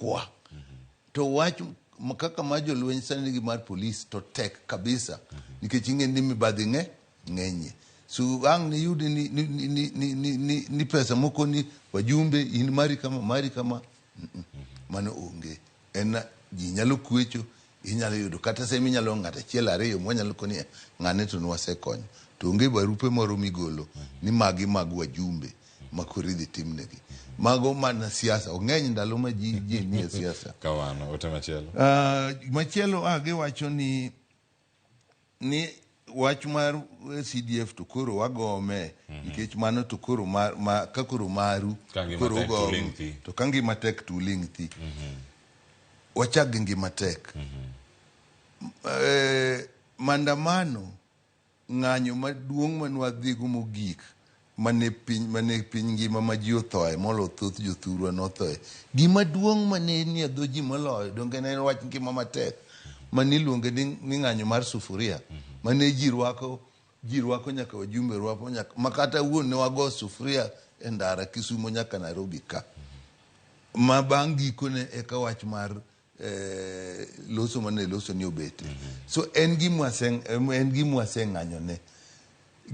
kwa to wach kaka ma jolweny sani gi mar polis to tek kabisa nikech ing'e ni mibadhi ng'enye so ang' ni yudi ni pesa moko ni wajumbe in mari kama mano onge en ji nyalo kwecho inyalo yudo kata semi nyalo ng'ata achiel ariyo mwanyalo koni ng'ane to nwasekonyo to onge barupe moro migolo ni magi mag wajumbe makoridhi timnegi mago mana siasa ong'eny ndalo ma ji nie siasa kawano ote machielo giwacho ni wach mar CDF to koro wagome nikech mano to koro ka koro maru koro go to kangi matek to ling thi wachag gi ngima tek mandamano ng'anyo maduong' manwadhigo mogik mane piny ngima ma ji othoe molo thoth jothurwa nothoe gima duong' mane ni adho ji moloyo donge ne en wach ngima matek maniluonge ni ng'anyo mar sufuria mane ji rwako nyaka wajumbe rwako nyaka makata wuon ne wago sufuria e ndara Kisumo nyaka Nairobi ka ma bang' gikone eka wach mar loso mane loso ni obete so en gima waseng'anyone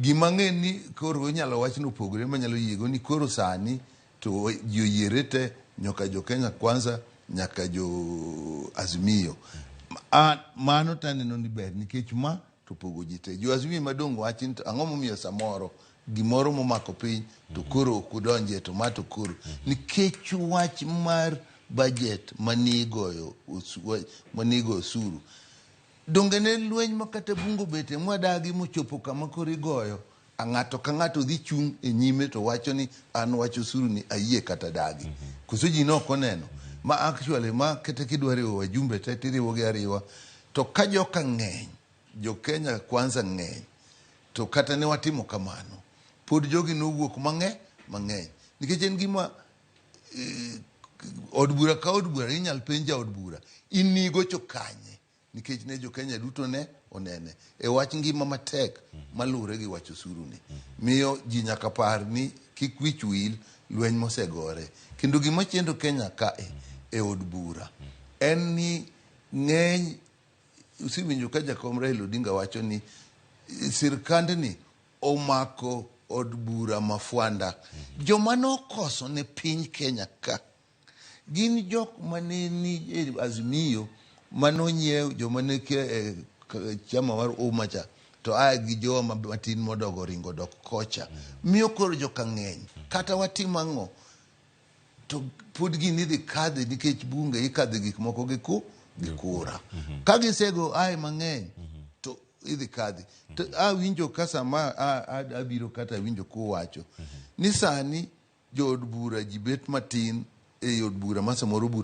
gima ng'e ni koro inyalo wach no pogore manyalo yiego ni koro sani to ji oyiere te nyaka jo Kenya Kwanza nyaka jo Azimio mano taneno ni ber nikech ma to pogo ji te jo Azimio madongo wachin to ang'o momiyo samoro gimoro momako piny to koro okudonje to ma to koro nikech wach mar budget manigoyo osuru donge ne lweny makata bungo bete mwadagi mochopo kama koro igoyo ng'ato ka ng'ato dhi chung' e nyime to wacho ni an wacho osuru ni ayie kata dagi koso ji nok oneno ma actually ma kete kidwa riwo wajumbe te tiriwo gi ariwa to ka joka ng'eny jo Kenya Kwanza ng'eny to kata ne watimo kamano pod jogi nowuok mang'eny nikech en gima od bura ka od bura inyal penja od bura inigo chokanye nikech ne jo Kenya duto ne onene e wach ngima matek malure gi wach osuru ni miyo ji nyaka par ni kik wich wil lweny mosegore kendo gima chendo Kenya ka e od bura en ni ng'eny usiwinjo ka jakom Raila Odinga wacho ni sirkand ni omako od bura mafwanda joma nokoso ne piny Kenya ka gin jok mane ni Azimio manonyiew joma ne chama mar umacha to gi joma matin modogo ringo dok kocha miyo koro joka ng'eny kata watimo ang'o to pod gini dhi kadhe nikech bunge ikadhe gik moko gi kura ka gisego mang'eny to idhi kadhi to winjo ka sama abiro kata winjo kuwacho ni sani jo od bura ji bet matin e od bura ma samoro bura